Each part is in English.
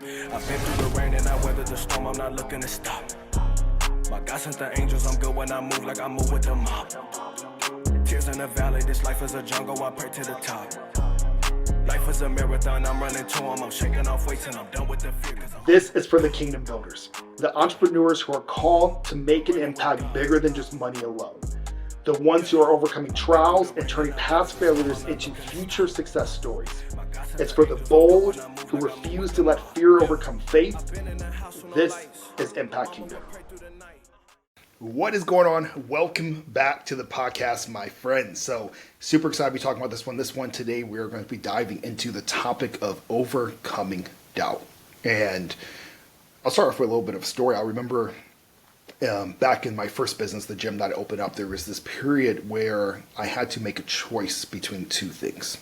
I've been through the rain and I weathered the storm, I'm not looking to stop. My God sent the angels, I'm good when I move like I move with the mob. Tears in the valley, this life is a jungle, I pray to the top. Life is a marathon, I'm running to them, I'm shaking off weights and I'm done with the fear. This is for the kingdom builders, the entrepreneurs who are called to make an impact bigger than just money alone. The ones who are overcoming trials and turning past failures into future success stories. It's for the bold who refuse to let fear overcome faith. This is Impact Kingdom. What is going on? Welcome back to the podcast, my friends. So super excited to be talking about this one. This one today, we're going to be diving into the topic of overcoming doubt. And I'll start off with a little bit of a story. I remember back in my first business, the gym that I opened up, there was this period where I had to make a choice between two things.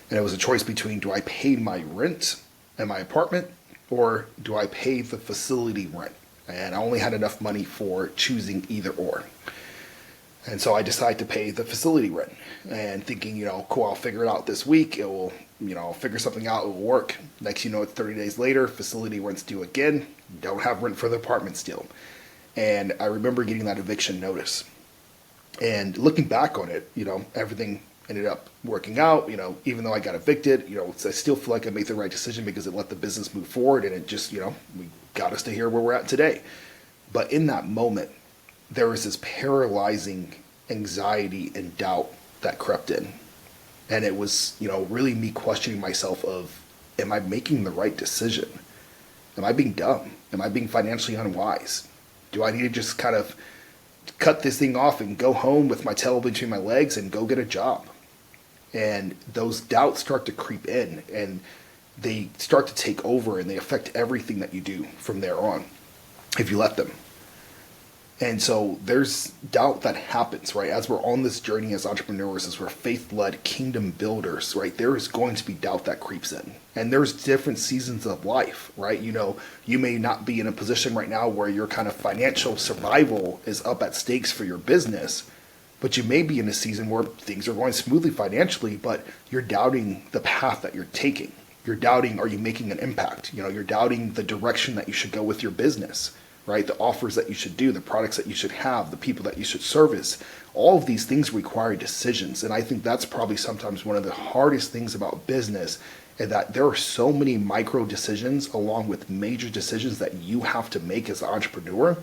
And it was a choice between, do I pay my rent in my apartment or do I pay the facility rent? And I only had enough money for choosing either or. And so I decided to pay the facility rent and thinking, cool, I'll figure it out this week. It will, I'll figure something out. It will work. Next, it's 30 days later, facility rent's due again. Don't have rent for the apartment still. And I remember getting that eviction notice. And looking back on it, everything ended up working out. Even though I got evicted, I still feel like I made the right decision because it let the business move forward and it just, we got us to here where we're at today. But in that moment, there was this paralyzing anxiety and doubt that crept in. And it was, really me questioning myself of, am I making the right decision? Am I being dumb? Am I being financially unwise? Do I need to just kind of cut this thing off and go home with my tail between my legs and go get a job? And those doubts start to creep in and they start to take over and they affect everything that you do from there on, if you let them. And so there's doubt that happens, right? As we're on this journey as entrepreneurs, as we're faith-led kingdom builders, right? There is going to be doubt that creeps in. And there's different seasons of life, right? You may not be in a position right now where your kind of financial survival is up at stakes for your business, but you may be in a season where things are going smoothly financially, but you're doubting the path that you're taking. You're doubting, are you making an impact? You're doubting the direction that you should go with your business, right? The offers that you should do, the products that you should have, the people that you should service. All of these things require decisions. And I think that's probably sometimes one of the hardest things about business, is that there are so many micro decisions along with major decisions that you have to make as an entrepreneur.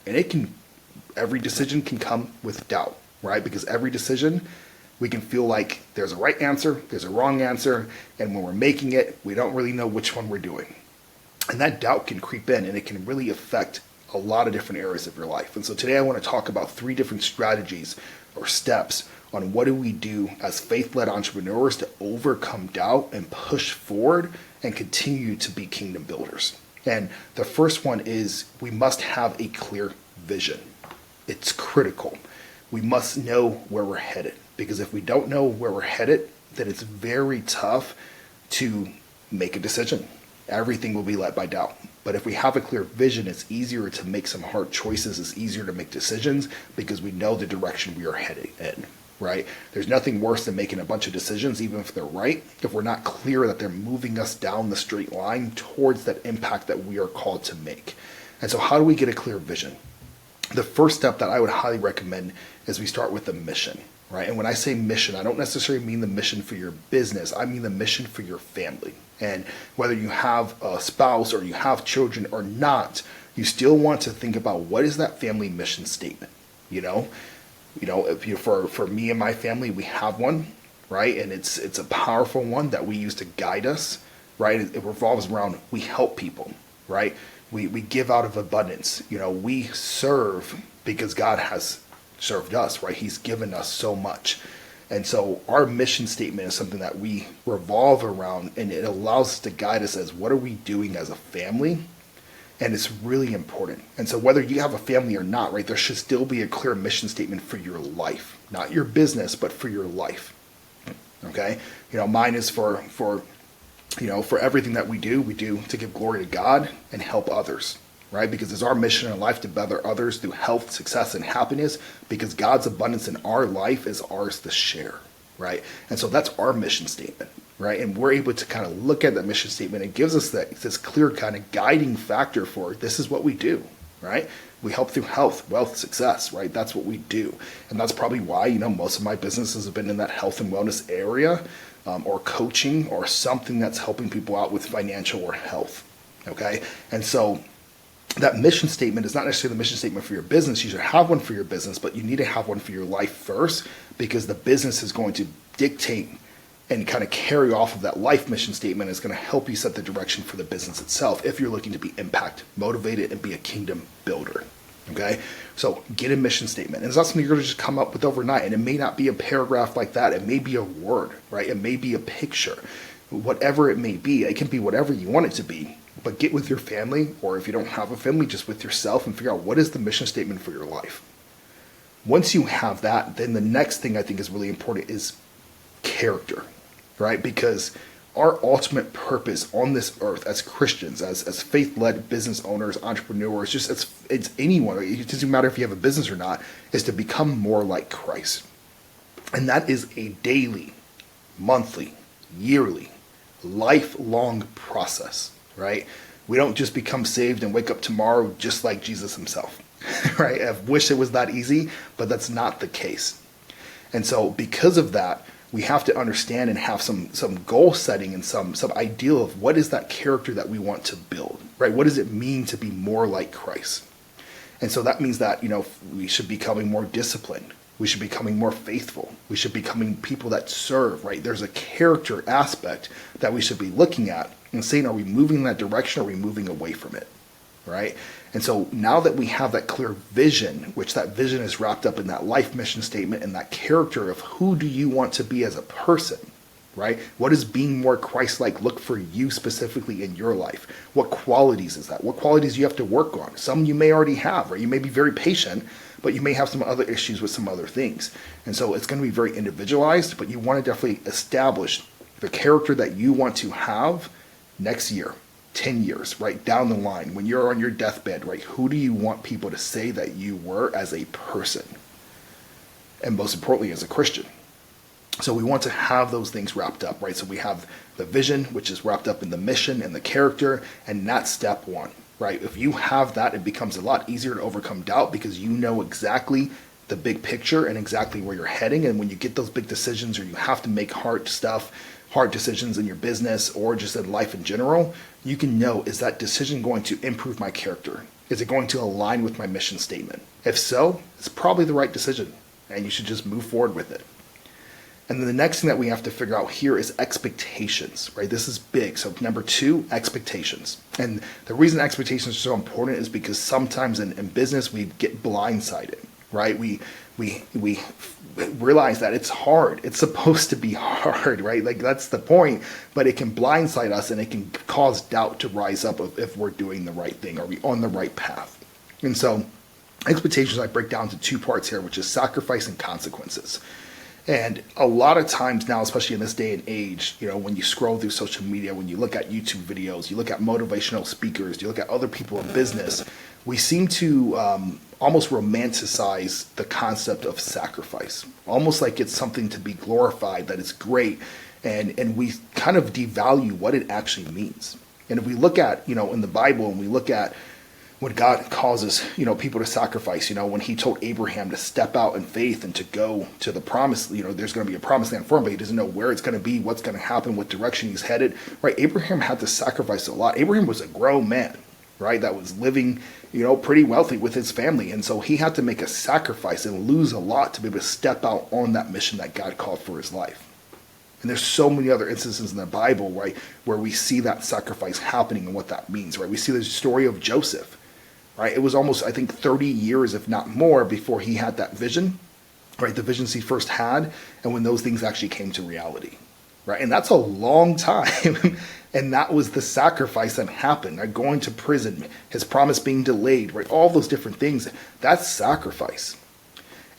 And every decision can come with doubt, right? Because every decision, we can feel like there's a right answer, there's a wrong answer, and when we're making it, we don't really know which one we're doing. And that doubt can creep in and it can really affect a lot of different areas of your life. And so today I want to talk about 3 different strategies or steps on what do we do as faith-led entrepreneurs to overcome doubt and push forward and continue to be kingdom builders. And the first one is we must have a clear vision. It's critical. We must know where we're headed, because if we don't know where we're headed, then it's very tough to make a decision. Everything will be led by doubt. But if we have a clear vision, it's easier to make some hard choices. It's easier to make decisions because we know the direction we are heading in, right? There's nothing worse than making a bunch of decisions, even if they're right, if we're not clear that they're moving us down the straight line towards that impact that we are called to make. And so how do we get a clear vision? The first step that I would highly recommend is we start with the mission, right? And when I say mission, I don't necessarily mean the mission for your business. I mean the mission for your family. And whether you have a spouse or you have children or not, you still want to think about what is that family mission statement, for me and my family, we have one, right? And it's a powerful one that we use to guide us, right? It revolves around, we help people, right? We give out of abundance. We serve because God has served us, right? He's given us so much. And so our mission statement is something that we revolve around, and it allows us to guide us as what are we doing as a family? And it's really important. And so whether you have a family or not, right, there should still be a clear mission statement for your life, not your business, but for your life. Okay? Mine is for everything that we do to give glory to God and help others, right? Because it's our mission in life to better others through health, success, and happiness, because God's abundance in our life is ours to share, right? And so that's our mission statement. right? And we're able to kind of look at that mission statement. It gives us this clear kind of guiding factor for this is what we do, right? We help through health, wealth, success, right? That's what we do. And that's probably why, most of my businesses have been in that health and wellness area, or coaching or something that's helping people out with financial or health, okay? And so that mission statement is not necessarily the mission statement for your business. You should have one for your business, but you need to have one for your life first, because the business is going to dictate and kind of carry off of that life mission statement. Is going to help you set the direction for the business itself if you're looking to be impact motivated and be a kingdom builder. Okay, so get a mission statement. And it's not something you're going to just come up with overnight. And it may not be a paragraph like that. It may be a word, right? It may be a picture, whatever it may be. It can be whatever you want it to be. But get with your family, or if you don't have a family, just with yourself, and figure out what is the mission statement for your life. Once you have that, then the next thing I think is really important is character, right? Because our ultimate purpose on this earth as Christians, as faith-led business owners, entrepreneurs, just it's anyone, it doesn't matter if you have a business or not, is to become more like Christ. And that is a daily, monthly, yearly, lifelong process, right? We don't just become saved and wake up tomorrow just like Jesus himself, right? I wish it was that easy, but that's not the case. And so because of that, we have to understand and have some goal setting and some ideal of what is that character that we want to build, right? What does it mean to be more like Christ? And so that means that, we should be becoming more disciplined. We should be becoming more faithful. We should be becoming people that serve, right? There's a character aspect that we should be looking at and saying, are we moving in that direction or are we moving away from it, right? And so now that we have that clear vision, which that vision is wrapped up in that life mission statement and that character of who do you want to be as a person, right? What does being more Christ-like look for you specifically in your life? What qualities is that? What qualities do you have to work on? Some you may already have, right? You may be very patient, but you may have some other issues with some other things. And so it's going to be very individualized, but you want to definitely establish the character that you want to have next year. 10 years, right, down the line, when you're on your deathbed, right, who do you want people to say that you were as a person? And most importantly, as a Christian. So we want to have those things wrapped up, right? So we have the vision, which is wrapped up in the mission and the character, and that's step one, right? If you have that, it becomes a lot easier to overcome doubt because you know exactly the big picture and exactly where you're heading. And when you get those big decisions or you have to make hard decisions in your business or just in life in general, you can know, is that decision going to improve my character? Is it going to align with my mission statement? If so, it's probably the right decision and you should just move forward with it. And then the next thing that we have to figure out here is expectations, right? This is big. So number 2, expectations. And the reason expectations are so important is because sometimes in business we get blindsided, right? We realize that it's hard. It's supposed to be hard, right? Like that's the point, but it can blindside us and it can cause doubt to rise up of if we're doing the right thing. Are we on the right path? And so expectations I break down to 2 parts here, which is sacrifice and consequences. And a lot of times now, especially in this day and age, when you scroll through social media, when you look at YouTube videos, you look at motivational speakers, you look at other people in business, we seem to almost romanticize the concept of sacrifice, almost like it's something to be glorified, that it's great, and we kind of devalue what it actually means. And if we look at, in the Bible, and we look at when God causes, people to sacrifice, when he told Abraham to step out in faith and to go to the promise, there's going to be a promised land for him, but he doesn't know where it's going to be, what's going to happen, what direction he's headed, right? Abraham had to sacrifice a lot. Abraham was a grown man, right? That was living, pretty wealthy with his family. And so he had to make a sacrifice and lose a lot to be able to step out on that mission that God called for his life. And there's so many other instances in the Bible, right, where we see that sacrifice happening and what that means, right? We see the story of Joseph. Right? It was almost, I think, 30 years, if not more, before he had that vision, right? The visions he first had, and when those things actually came to reality, right? And that's a long time. And that was the sacrifice that happened, right? Going to prison, his promise being delayed, right? All those different things, that's sacrifice.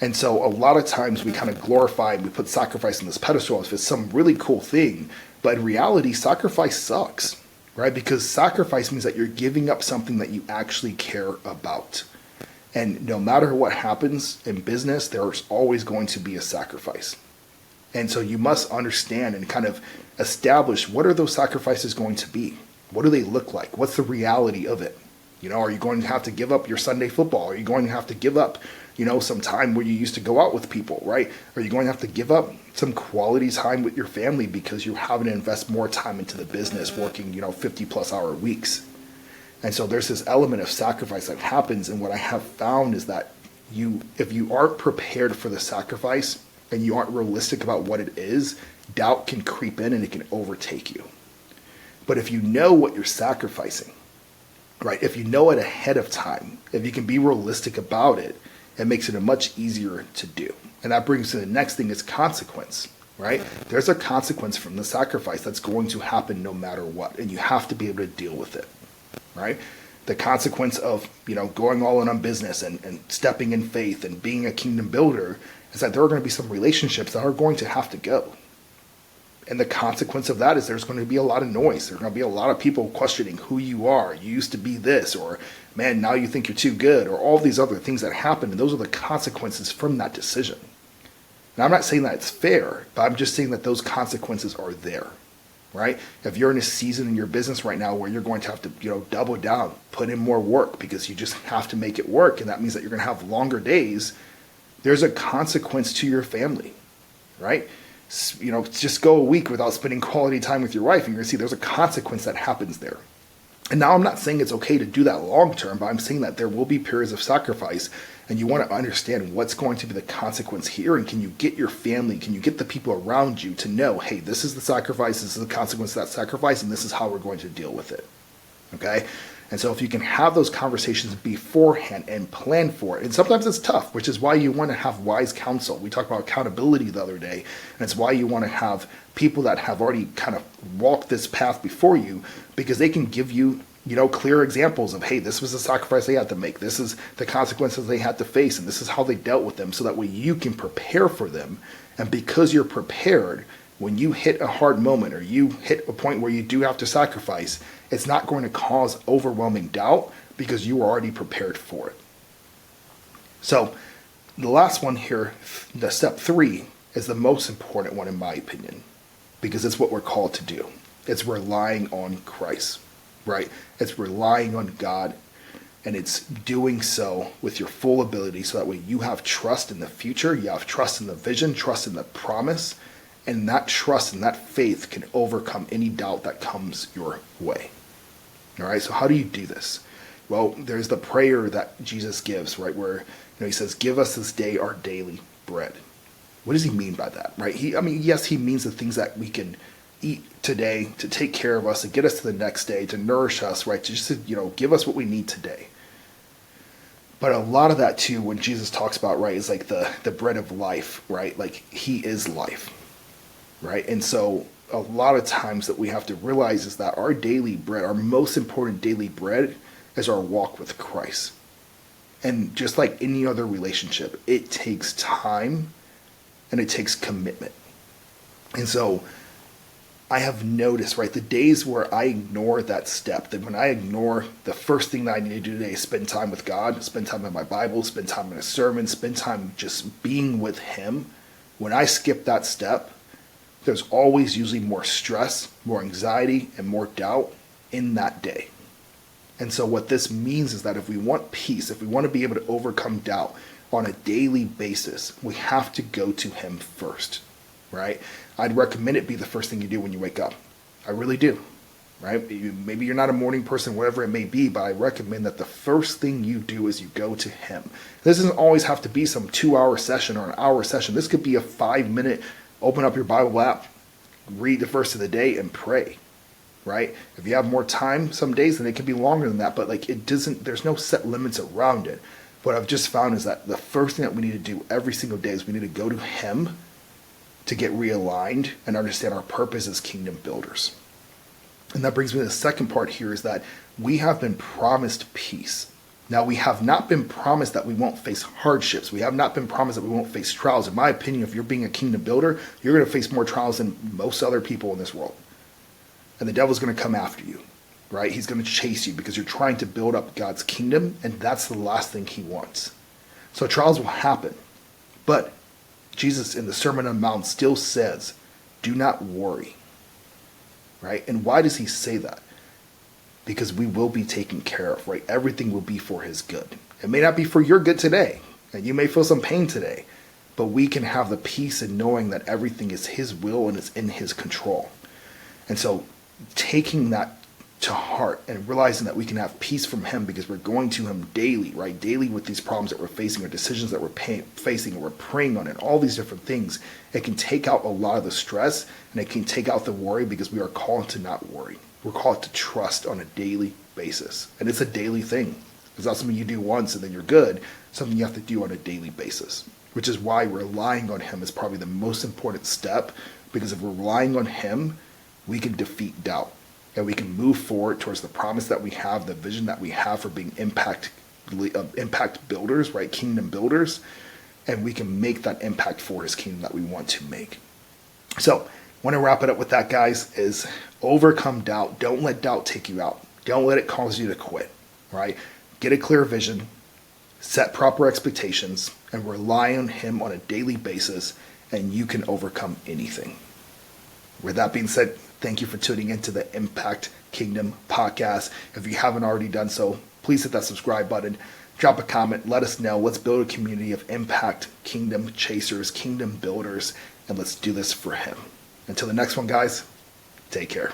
And so a lot of times we kind of glorify, we put sacrifice on this pedestal as if it's some really cool thing, but in reality, sacrifice sucks. Right? Because sacrifice means that you're giving up something that you actually care about. And no matter what happens in business, there's always going to be a sacrifice. And so you must understand and kind of establish, what are those sacrifices going to be? What do they look like? What's the reality of it? Are you going to have to give up your Sunday football? Are you going to have to give up, some time where you used to go out with people, right? Are you going to have to give up some quality time with your family because you're having to invest more time into the business, working, 50 plus hour weeks? And so there's this element of sacrifice that happens. And what I have found is that if you aren't prepared for the sacrifice and you aren't realistic about what it is, doubt can creep in and it can overtake you. But if you know what you're sacrificing, right? If you know it ahead of time, if you can be realistic about it, it makes it a much easier to do. And that brings to the next thing, is consequence, right? There's a consequence from the sacrifice that's going to happen no matter what. And you have to be able to deal with it, right? The consequence of, going all in on business and stepping in faith and being a kingdom builder is that there are going to be some relationships that are going to have to go. And the consequence of that is there's going to be a lot of noise. There's going to be a lot of people questioning who you are. You used to be this, or man, now you think you're too good, or all these other things that happen. And those are the consequences from that decision. And I'm not saying that it's fair, but I'm just saying that those consequences are there, right? If you're in a season in your business right now where you're going to have to, double down, put in more work because you just have to make it work. And that means that you're going to have longer days. There's a consequence to your family, right? Just go a week without spending quality time with your wife, and you're going to see there's a consequence that happens there. And now I'm not saying it's okay to do that long term, but I'm saying that there will be periods of sacrifice, and you want to understand what's going to be the consequence here. And can you get your family, can you get the people around you to know, hey, this is the sacrifice, this is the consequence of that sacrifice, and this is how we're going to deal with it. Okay? And so if you can have those conversations beforehand and plan for it, and sometimes it's tough, which is why you want to have wise counsel. We talked about accountability the other day, and it's why you want to have people that have already kind of walked this path before you, because they can give you, clear examples of, hey, this was the sacrifice they had to make. This is the consequences they had to face, and this is how they dealt with them, so that way you can prepare for them. And because you're prepared, when you hit a hard moment or you hit a point where you do have to sacrifice, it's not going to cause overwhelming doubt because you are already prepared for it. So the last one here, the step 3, is the most important one in my opinion, because it's what we're called to do. It's relying on Christ, right? It's relying on God, and it's doing so with your full ability, so that way you have trust in the future, you have trust in the vision, trust in the promise, and that trust and that faith can overcome any doubt that comes your way. All right, so how do you do this? Well, there's the prayer that Jesus gives, right, where he says, give us this day our daily bread. What does he mean by that, right? Yes, he means the things that we can eat today to take care of us, to get us to the next day, to nourish us, right, to just, give us what we need today. But a lot of that too, when Jesus talks about, right, is like the bread of life, right? Like he is life, right? And so a lot of times that we have to realize is that our daily bread, our most important daily bread, is our walk with Christ. And just like any other relationship, it takes time and it takes commitment. And so I have noticed, right, the days where I ignore that step, that when I ignore the first thing that I need to do today is spend time with God, spend time in my Bible, spend time in a sermon, spend time just being with him. When I skip that step, there's always usually more stress, more anxiety, and more doubt in that day. And so what this means is that if we want peace, if we want to be able to overcome doubt on a daily basis, we have to go to him first, right? I'd recommend it be the first thing you do when you wake up. I really do, right? Maybe you're not a morning person, whatever it may be, but I recommend that the first thing you do is you go to him. This doesn't always have to be some 2-hour session or an hour session. This could be a 5-minute, open up your Bible app, read the verse of the day, and pray, right? If you have more time some days, then it can be longer than that, but there's no set limits around it. What I've just found is that the first thing that we need to do every single day is we need to go to him to get realigned and understand our purpose as kingdom builders. And that brings me to the second part here, is that we have been promised peace. Now, we have not been promised that we won't face hardships. We have not been promised that we won't face trials. In my opinion, if you're being a kingdom builder, you're going to face more trials than most other people in this world. And the devil's going to come after you, right? He's going to chase you because you're trying to build up God's kingdom, and that's the last thing he wants. So trials will happen. But Jesus in the Sermon on the Mount still says, do not worry, right? And why does he say that? Because we will be taken care of, right? Everything will be for his good. It may not be for your good today, and you may feel some pain today, but we can have the peace in knowing that everything is his will and is in his control. And so taking that to heart and realizing that we can have peace from him because we're going to him daily, right? Daily with these problems that we're facing or decisions that we're facing and we're praying on and all these different things, it can take out a lot of the stress and it can take out the worry because we are called to not worry. We're called to trust on a daily basis. And it's a daily thing. It's not something you do once and then you're good. It's something you have to do on a daily basis, which is why relying on him is probably the most important step, because if we're relying on him, we can defeat doubt and we can move forward towards the promise that we have, the vision that we have for being impact builders, right? Kingdom builders. And we can make that impact for his kingdom that we want to make. So I want to wrap it up with that, guys, is overcome doubt. Don't let doubt take you out. Don't let it cause you to quit, right? Get a clear vision, set proper expectations, and rely on him on a daily basis, and you can overcome anything. With that being said, thank you for tuning into the Impact Kingdom podcast. If you haven't already done so, please hit that subscribe button, drop a comment, let us know. Let's build a community of impact kingdom chasers, kingdom builders, and let's do this for him. Until the next one, guys, take care.